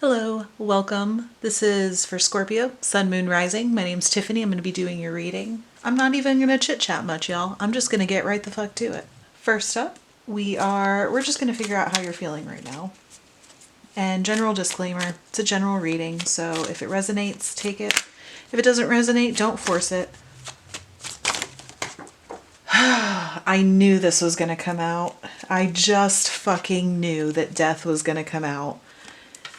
Hello, welcome. This is for Scorpio, Sun, Moon, Rising. My name's Tiffany. I'm going to be doing your reading. I'm not even going to chit chat much, y'all. I'm just going to get right the fuck to it. First up, we're just going to figure out how you're feeling right now. And general disclaimer, it's a general reading, so if it resonates, take it. If it doesn't resonate, don't force it. I knew this was going to come out. I just fucking knew that death was going to come out.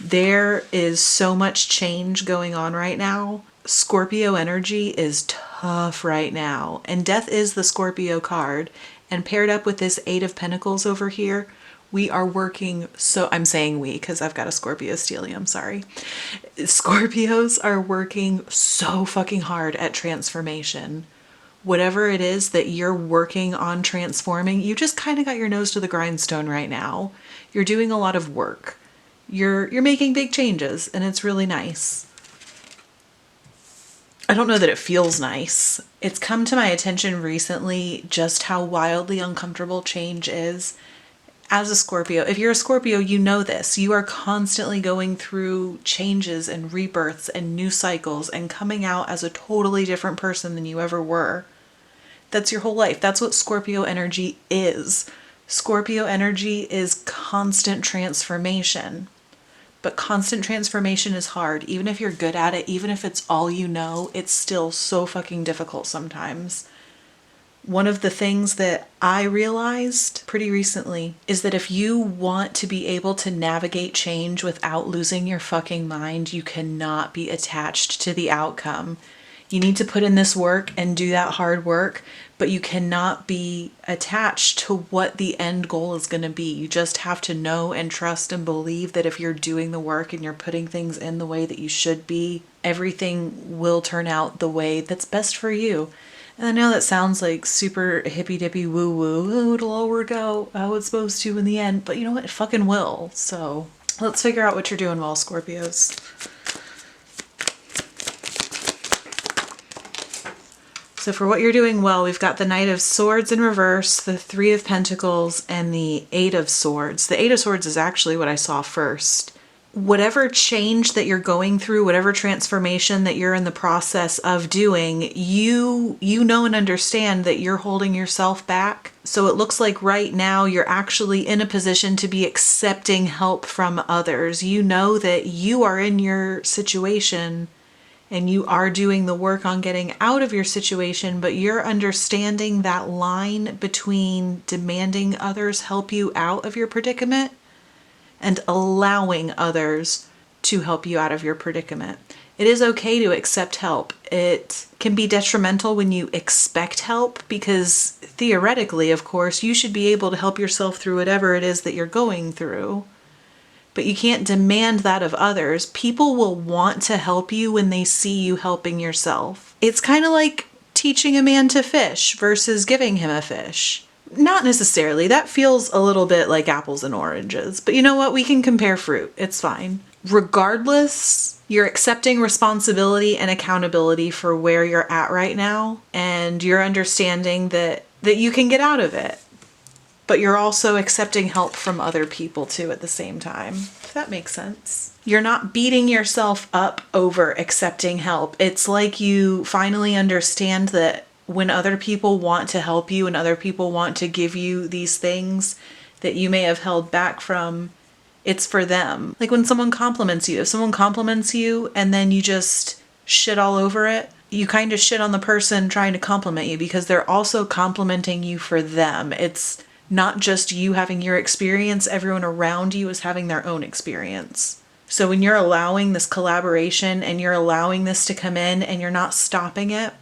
There is so much change going on right now. Scorpio energy is tough right now. And death is the Scorpio card. And paired up with this Eight of Pentacles over here, we are working I'm saying we because I've got a Scorpio stellium, sorry. Scorpios are working so fucking hard at transformation. Whatever it is that you're working on transforming, you just kind of got your nose to the grindstone right now. You're doing a lot of work. You're making big changes, and it's really nice. I don't know that it feels nice. It's come to my attention recently just how wildly uncomfortable change is. As a Scorpio, if you're a Scorpio, you know this. You are constantly going through changes and rebirths and new cycles and coming out as a totally different person than you ever were. That's your whole life. That's what Scorpio energy is. Scorpio energy is constant transformation. But constant transformation is hard. Even if you're good at it, even if it's all you know, it's still so fucking difficult sometimes. One of the things that I realized pretty recently is that if you want to be able to navigate change without losing your fucking mind, you cannot be attached to the outcome. You need to put in this work and do that hard work, but you cannot be attached to what the end goal is going to be. You just have to know and trust and believe that if you're doing the work and you're putting things in the way that you should be, everything will turn out the way that's best for you. And I know that sounds like super hippy-dippy woo-woo. Oh, it'll all work out how it's supposed to in the end. But you know what? It fucking will. So let's figure out what you're doing well, Scorpios. So for what you're doing well, we've got the Knight of Swords in reverse, the Three of Pentacles, and the Eight of Swords. The Eight of Swords is actually what I saw first. Whatever change that you're going through, whatever transformation that you're in the process of doing, you know and understand that you're holding yourself back. So it looks like right now you're actually in a position to be accepting help from others. You know that you are in your situation and you are doing the work on getting out of your situation, but you're understanding that line between demanding others help you out of your predicament and allowing others to help you out of your predicament. It is okay to accept help. It can be detrimental when you expect help because theoretically, of course, you should be able to help yourself through whatever it is that you're going through. But you can't demand that of others. People will want to help you when they see you helping yourself. It's kind of like teaching a man to fish versus giving him a fish. Not necessarily. That feels a little bit like apples and oranges. But you know what? We can compare fruit. It's fine. Regardless, you're accepting responsibility and accountability for where you're at right now. And you're understanding that you can get out of it. But you're also accepting help from other people too at the same time, if that makes sense. You're not beating yourself up over accepting help. It's like you finally understand that when other people want to help you and other people want to give you these things that you may have held back from, it's for them. Like when someone compliments you, if someone compliments you and then you just shit all over it, you kind of shit on the person trying to compliment you because they're also complimenting you for them. It's not just you having your experience, everyone around you is having their own experience. So when you're allowing this collaboration and you're allowing this to come in and you're not stopping it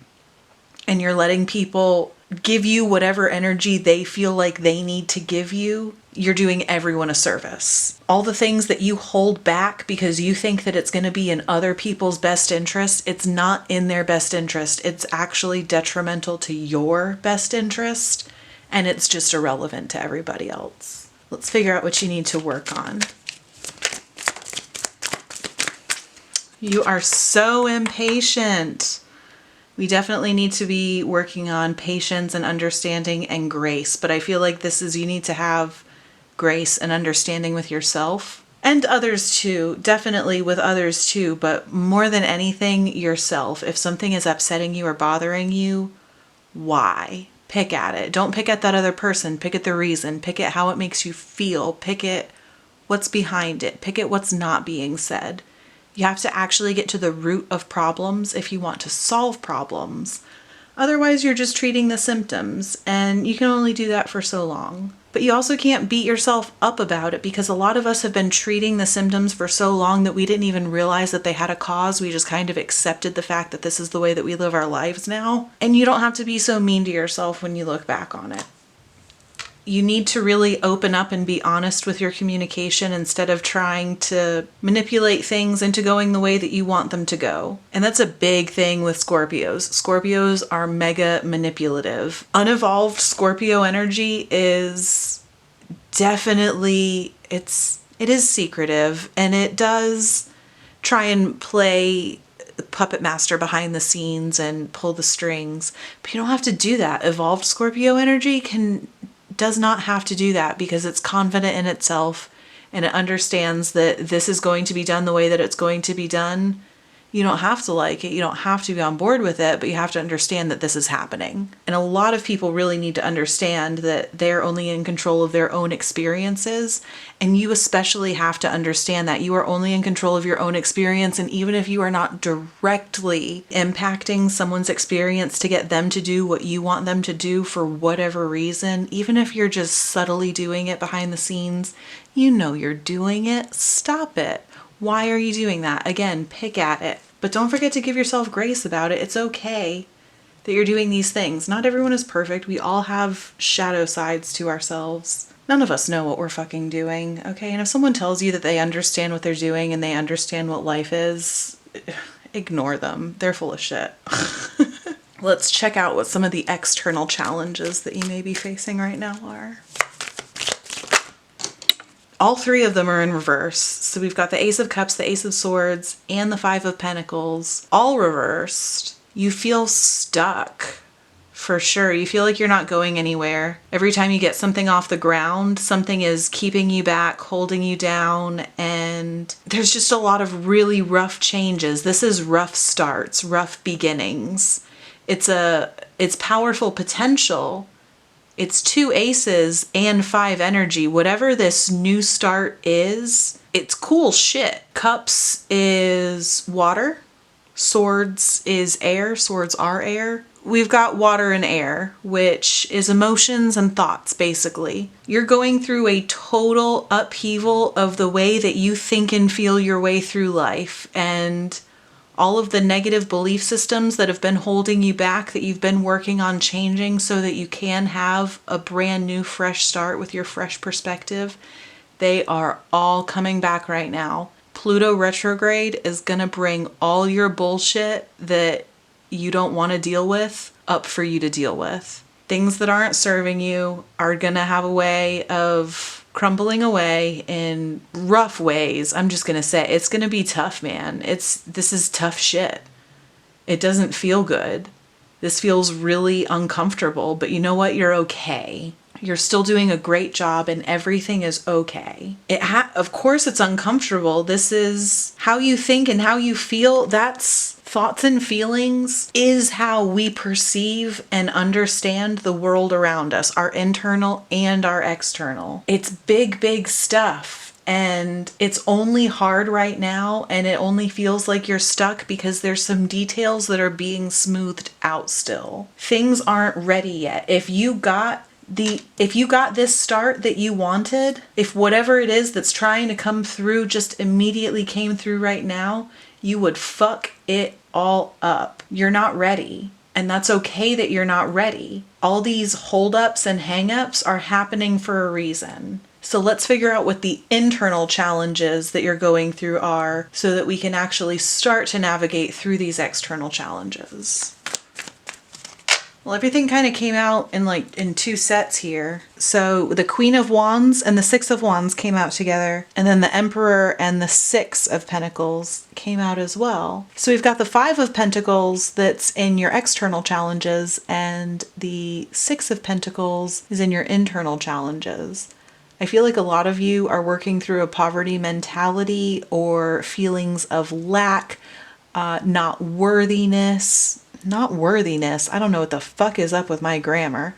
and you're letting people give you whatever energy they feel like they need to give you, you're doing everyone a service. All the things that you hold back because you think that it's going to be in other people's best interest, it's not in their best interest. It's actually detrimental to your best interest. And it's just irrelevant to everybody else. Let's figure out what you need to work on. You are so impatient. We definitely need to be working on patience and understanding and grace. But I feel like you need to have grace and understanding with yourself And others too, definitely with others too, but more than anything, yourself. If something is upsetting you or bothering you, why? Pick at it. Don't pick at that other person. Pick at the reason. Pick at how it makes you feel. Pick at what's behind it. Pick at what's not being said. You have to actually get to the root of problems if you want to solve problems. Otherwise, you're just treating the symptoms, and you can only do that for so long. But you also can't beat yourself up about it, because a lot of us have been treating the symptoms for so long that we didn't even realize that they had a cause. We just kind of accepted the fact that this is the way that we live our lives now. And you don't have to be so mean to yourself when you look back on it. You need to really open up and be honest with your communication instead of trying to manipulate things into going the way that you want them to go. And that's a big thing with Scorpios. Scorpios are mega manipulative. Unevolved Scorpio energy is definitely, it is secretive, and it does try and play puppet master behind the scenes and pull the strings. But you don't have to do that. Evolved Scorpio energy does not have to do that, because it's confident in itself and it understands that this is going to be done the way that it's going to be done. You don't have to like it. You don't have to be on board with it, but you have to understand that this is happening. And a lot of people really need to understand that they're only in control of their own experiences. And you especially have to understand that you are only in control of your own experience. And even if you are not directly impacting someone's experience to get them to do what you want them to do for whatever reason, even if you're just subtly doing it behind the scenes, you know you're doing it. Stop it. Why are you doing that? Again, pick at it. But don't forget to give yourself grace about it. It's okay that you're doing these things. Not everyone is perfect. We all have shadow sides to ourselves. None of us know what we're fucking doing, okay? And if someone tells you that they understand what they're doing and they understand what life is, ignore them. They're full of shit. Let's check out what some of the external challenges that you may be facing right now are. All three of them are in reverse. So we've got the Ace of Cups, the Ace of Swords, and the Five of Pentacles, all reversed. You feel stuck, for sure. You feel like you're not going anywhere. Every time you get something off the ground, something is keeping you back, holding you down, and there's just a lot of really rough changes. This is rough starts, rough beginnings. It's powerful potential. It's 2 aces and 5 energy. Whatever this new start is, it's cool shit. Cups is water. Swords is air. Swords are air. We've got water and air, which is emotions and thoughts, basically. You're going through a total upheaval of the way that you think and feel your way through life, and all of the negative belief systems that have been holding you back, that you've been working on changing so that you can have a brand new fresh start with your fresh perspective, they are all coming back right now. Pluto retrograde is gonna bring all your bullshit that you don't want to deal with up for you to deal with. Things that aren't serving you are gonna have a way of crumbling away in rough ways. I'm just gonna say it's gonna be tough, man. This is tough shit. It doesn't feel good. This feels really uncomfortable, but you know what? You're okay. You're still doing a great job and everything is okay. Of course it's uncomfortable. This is how you think and how you feel. That's thoughts and feelings is how we perceive and understand the world around us, our internal and our external. It's big, big stuff. And it's only hard right now, and it only feels like you're stuck because there's some details that are being smoothed out still. Things aren't ready yet. If you got this start that you wanted, if whatever it is that's trying to come through just immediately came through right now, you would fuck it all up. You're not ready. And that's okay that you're not ready. All these holdups and hangups are happening for a reason. So let's figure out what the internal challenges that you're going through are so that we can actually start to navigate through these external challenges. Well, everything kind of came out in 2 sets here. So the Queen of Wands and the Six of Wands came out together, and then the Emperor and the Six of Pentacles came out as well. So we've got the Five of Pentacles that's in your external challenges, and the Six of Pentacles is in your internal challenges. I feel like a lot of you are working through a poverty mentality or feelings of lack, not worthiness. Not worthiness. I don't know what the fuck is up with my grammar.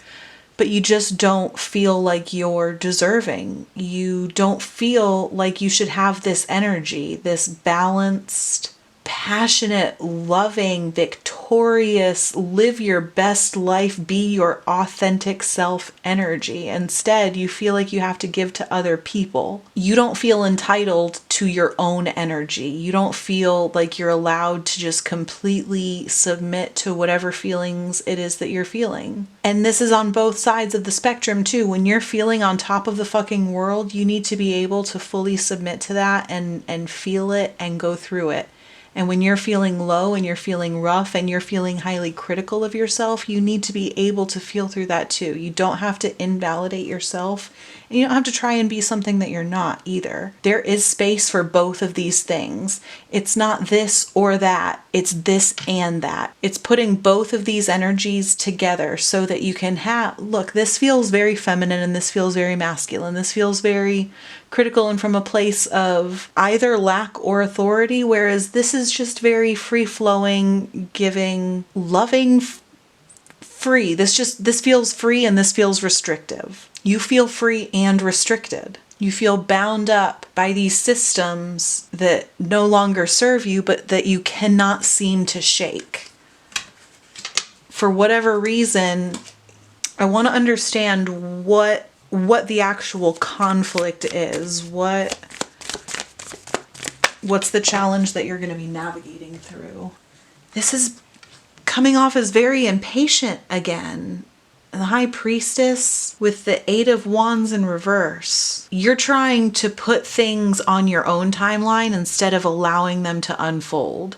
But you just don't feel like you're deserving. You don't feel like you should have this energy, this balanced, passionate, loving, victorious, live your best life, be your authentic self energy. Instead, you feel like you have to give to other people. You don't feel entitled to your own energy. You don't feel like you're allowed to just completely submit to whatever feelings it is that you're feeling. And this is on both sides of the spectrum too. When you're feeling on top of the fucking world, you need to be able to fully submit to that and feel it and go through it. And when you're feeling low and you're feeling rough and you're feeling highly critical of yourself, you need to be able to feel through that too. You don't have to invalidate yourself, and you don't have to try and be something that you're not either. There is space for both of these things. It's not this or that. It's this and that. It's putting both of these energies together so that you can have, look, this feels very feminine and this feels very masculine. This feels very critical and from a place of either lack or authority, whereas this is just very free-flowing, giving, loving, free. This feels free and this feels restrictive. You feel free and restricted. You feel bound up by these systems that no longer serve you, but that you cannot seem to shake. For whatever reason, I want to understand what the actual conflict is. What's the challenge that you're going to be navigating through? This is coming off as very impatient again. The High Priestess with the Eight of Wands in reverse. You're trying to put things on your own timeline instead of allowing them to unfold.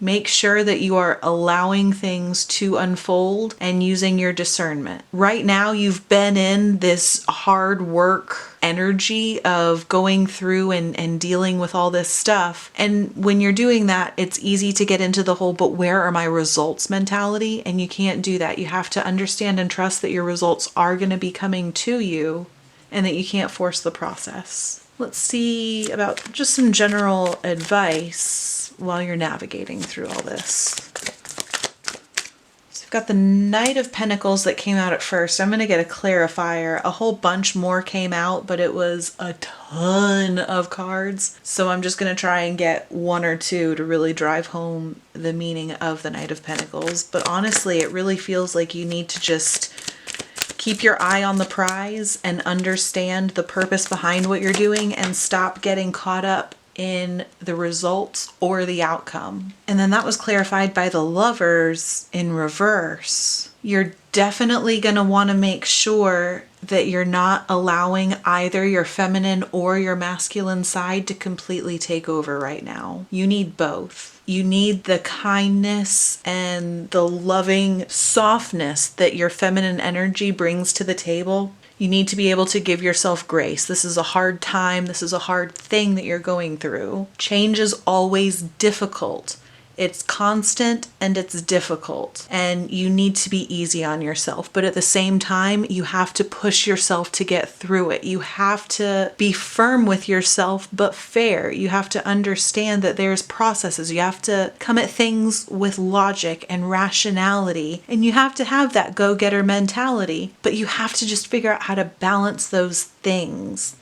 Make sure that you are allowing things to unfold and using your discernment. Right now, you've been in this hard work energy of going through and dealing with all this stuff. And when you're doing that, it's easy to get into the whole, but where are my results mentality? And you can't do that. You have to understand and trust that your results are going to be coming to you and that you can't force the process. Let's see about just some general advice while you're navigating through all this. So we've got the Knight of Pentacles that came out at first. I'm going to get a clarifier. A whole bunch more came out, but it was a ton of cards. So I'm just going to try and get one or two to really drive home the meaning of the Knight of Pentacles. But honestly, it really feels like you need to just keep your eye on the prize and understand the purpose behind what you're doing and stop getting caught up in the results or the outcome. And then that was clarified by the Lovers in reverse. You're definitely going to want to make sure that you're not allowing either your feminine or your masculine side to completely take over right now. You need both. You need the kindness and the loving softness that your feminine energy brings to the table. You need to be able to give yourself grace. This is a hard time. This is a hard thing that you're going through. Change is always difficult. It's constant and it's difficult, and you need to be easy on yourself. But at the same time, you have to push yourself to get through it. You have to be firm with yourself, but fair. You have to understand that there's processes. You have to come at things with logic and rationality, and you have to have that go-getter mentality, but you have to just figure out how to balance those things.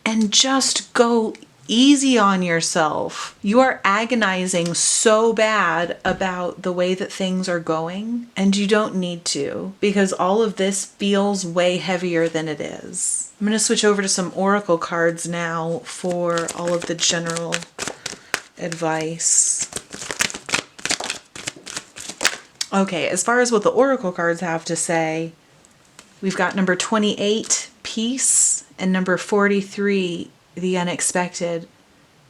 And just go easy on yourself. You are agonizing so bad about the way that things are going, and you don't need to, because all of this feels way heavier than it is. I'm going to switch over to some oracle cards now for all of the general advice. Okay, as far as what the oracle cards have to say, we've got number 28, peace, and number 43, the unexpected.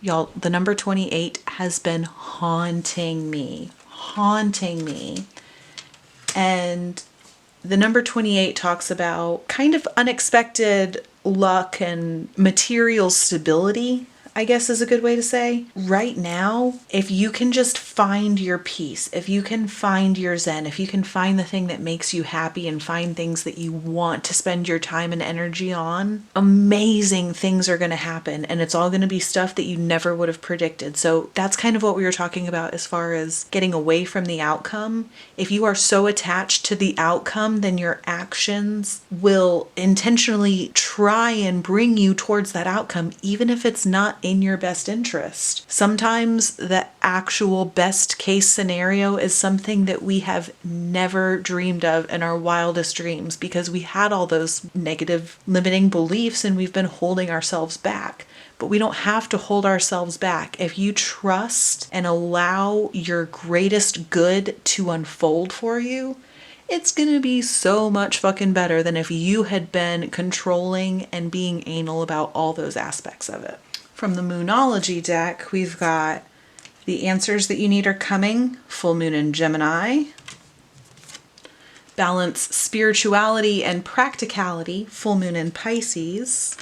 Y'all, the number 28 has been haunting me. And the number 28 talks about kind of unexpected luck and material stability, I guess is a good way to say. Right now, if you can just find your peace, if you can find your zen, if you can find the thing that makes you happy and find things that you want to spend your time and energy on, amazing things are going to happen. And it's all going to be stuff that you never would have predicted. So that's kind of what we were talking about as far as getting away from the outcome. If you are so attached to the outcome, then your actions will intentionally try and bring you towards that outcome, even if it's not in your best interest. Sometimes the actual best case scenario is something that we have never dreamed of in our wildest dreams, because we had all those negative limiting beliefs and we've been holding ourselves back. But we don't have to hold ourselves back. If you trust and allow your greatest good to unfold for you, it's gonna be so much fucking better than if you had been controlling and being anal about all those aspects of it. From the Moonology deck, we've got the answers that you need are coming, full moon in Gemini. Balance spirituality and practicality, full moon in Pisces.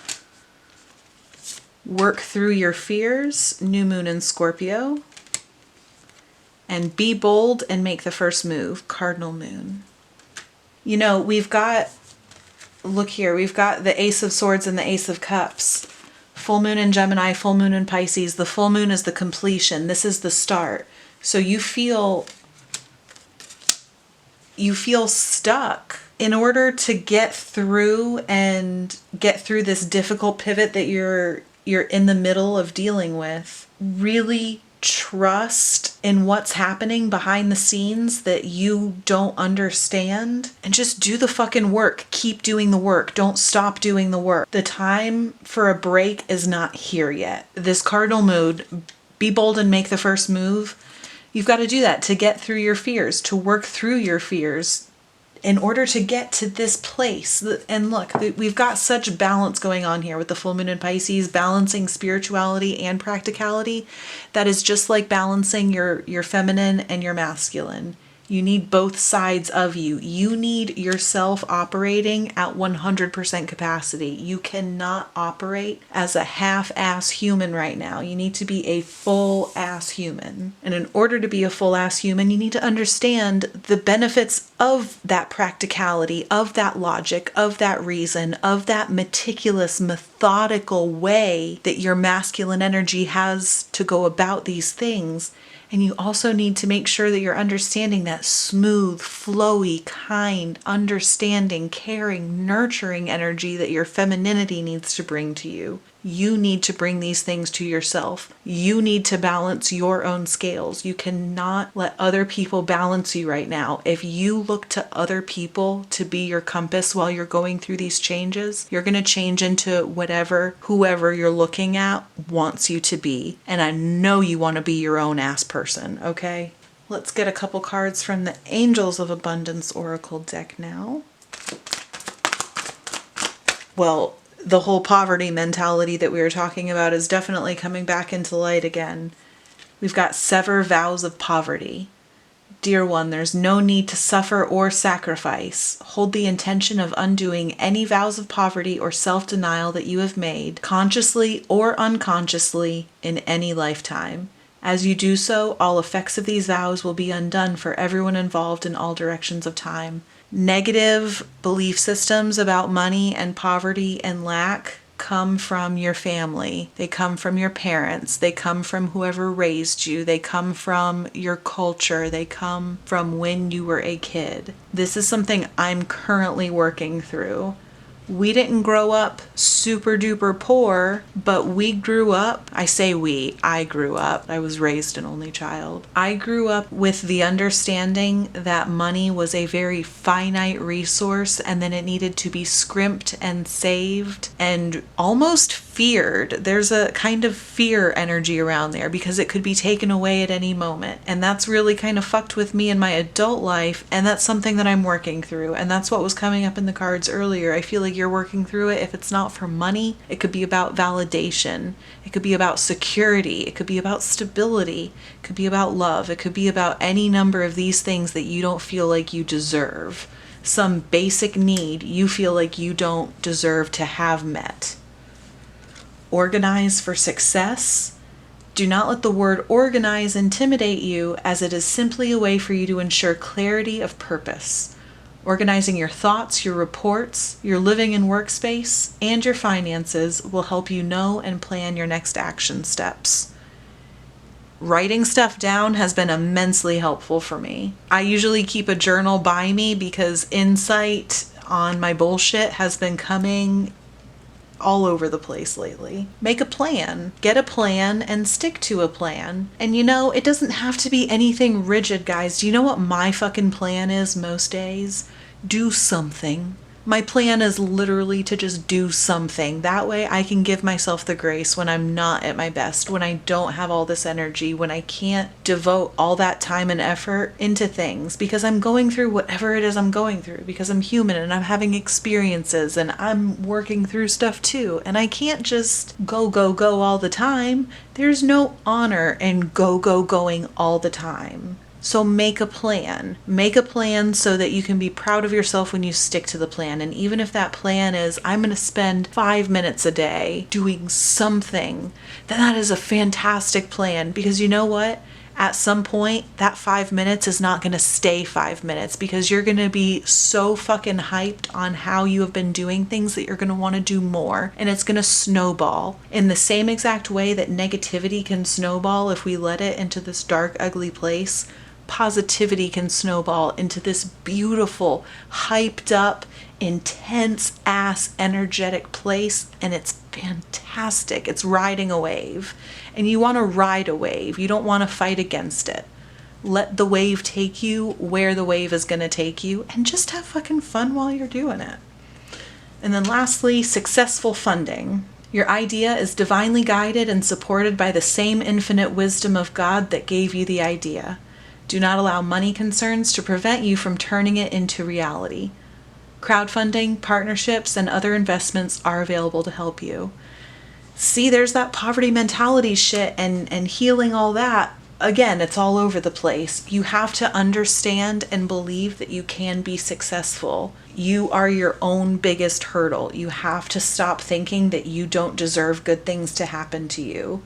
Work through your fears, new moon in Scorpio. And be bold and make the first move, cardinal moon. You know, we've got, look here, we've got the Ace of Swords and the Ace of Cups. Full moon in Gemini, full moon in Pisces. The full moon is the completion. This is the start. So you feel stuck. In order to get through this difficult pivot that you're in the middle of dealing with, really trust in what's happening behind the scenes that you don't understand, and just do the fucking work. Keep doing the work. Don't stop doing the work. The time for a break is not here yet. This cardinal mood, be bold and make the first move. You've got to do that to get through your fears, to work through your fears in order to get to this place. And look, we've got such balance going on here with the full moon in Pisces, balancing spirituality and practicality. That is just like balancing your feminine and your masculine. You need both sides of you. You need yourself operating at 100% capacity. You cannot operate as a half-ass human right now. You need to be a full-ass human. And in order to be a full-ass human, you need to understand the benefits of that practicality, of that logic, of that reason, of that meticulous, methodical way that your masculine energy has to go about these things. And you also need to make sure that you're understanding that smooth, flowy, kind, understanding, caring, nurturing energy that your femininity needs to bring to you. You need to bring these things to yourself. You need to balance your own scales. You cannot let other people balance you right now. If you look to other people to be your compass while you're going through these changes, you're going to change into whoever you're looking at wants you to be. And I know you want to be your own ass person, okay? Let's get a couple cards from the Angels of Abundance Oracle deck now. Well, the whole poverty mentality that we were talking about is definitely coming back into light again. We've got sever vows of poverty. Dear one, there's no need to suffer or sacrifice. Hold the intention of undoing any vows of poverty or self-denial that you have made, consciously or unconsciously, in any lifetime. As you do so, all effects of these vows will be undone for everyone involved in all directions of time. Negative belief systems about money and poverty and lack come from your family. They come from your parents. They come from whoever raised you. They come from your culture. They come from when you were a kid. This is something I'm currently working through. We didn't grow up super duper poor, but we grew up, I grew up. I was raised an only child. I grew up with the understanding that money was a very finite resource and then it needed to be scrimped and saved and almost feared. There's a kind of fear energy around there because it could be taken away at any moment. And that's really kind of fucked with me in my adult life. And that's something that I'm working through. And that's what was coming up in the cards earlier. I feel like you're working through it. If it's not for money, it could be about validation. It could be about security. It could be about stability. It could be about love. It could be about any number of these things that you don't feel like you deserve. Some basic need you feel like you don't deserve to have met. Organize for success. Do not let the word organize intimidate you, as it is simply a way for you to ensure clarity of purpose. Organizing your thoughts, your reports, your living and workspace, and your finances will help you know and plan your next action steps. Writing stuff down has been immensely helpful for me. I usually keep a journal by me because insight on my bullshit has been coming all over the place lately. Make a plan. Get a plan and stick to a plan. And you know, it doesn't have to be anything rigid, guys. Do you know what my fucking plan is most days? Do something. My plan is literally to just do something. That way I can give myself the grace when I'm not at my best, when I don't have all this energy, when I can't devote all that time and effort into things because I'm going through whatever it is I'm going through, because I'm human and I'm having experiences and I'm working through stuff too. And I can't just go all the time. There's no honor in going all the time. So make a plan. Make a plan so that you can be proud of yourself when you stick to the plan. And even if that plan is, I'm going to spend 5 minutes a day doing something, then that is a fantastic plan. Because you know what? At some point, that 5 minutes is not going to stay 5 minutes, because you're going to be so fucking hyped on how you have been doing things that you're going to want to do more. And it's going to snowball in the same exact way that negativity can snowball if we let it into this dark, ugly place. Positivity can snowball into this beautiful, hyped up, intense ass energetic place, and it's fantastic. It's riding a wave, and you want to ride a wave. You don't want to fight against it. Let the wave take you where the wave is going to take you, and just have fucking fun while you're doing it. And then lastly, successful funding. Your idea is divinely guided and supported by the same infinite wisdom of God that gave you the idea. Do not allow money concerns to prevent you from turning it into reality. Crowdfunding, partnerships, and other investments are available to help you. See, there's that poverty mentality shit and healing all that. Again, it's all over the place. You have to understand and believe that you can be successful. You are your own biggest hurdle. You have to stop thinking that you don't deserve good things to happen to you.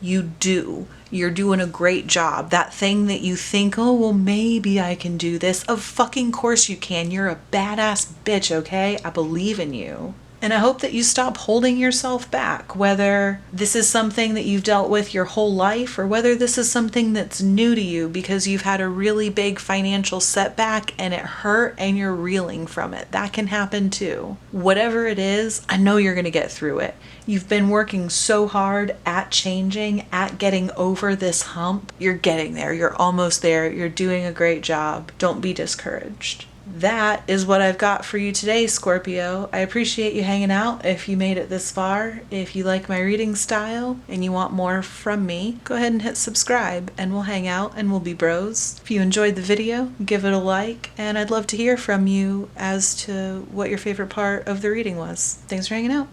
You do. You're doing a great job. That thing that you think, oh, well, maybe I can do this. Of fucking course you can. You're a badass bitch, okay? I believe in you. And I hope that you stop holding yourself back, whether this is something that you've dealt with your whole life or whether this is something that's new to you because you've had a really big financial setback and it hurt and you're reeling from it. That can happen too. Whatever it is, I know you're going to get through it. You've been working so hard at changing, at getting over this hump. You're getting there. You're almost there. You're doing a great job. Don't be discouraged. That is what I've got for you today, Scorpio. I appreciate you hanging out if you made it this far. If you like my reading style and you want more from me, go ahead and hit subscribe and we'll hang out and we'll be bros. If you enjoyed the video, give it a like, and I'd love to hear from you as to what your favorite part of the reading was. Thanks for hanging out.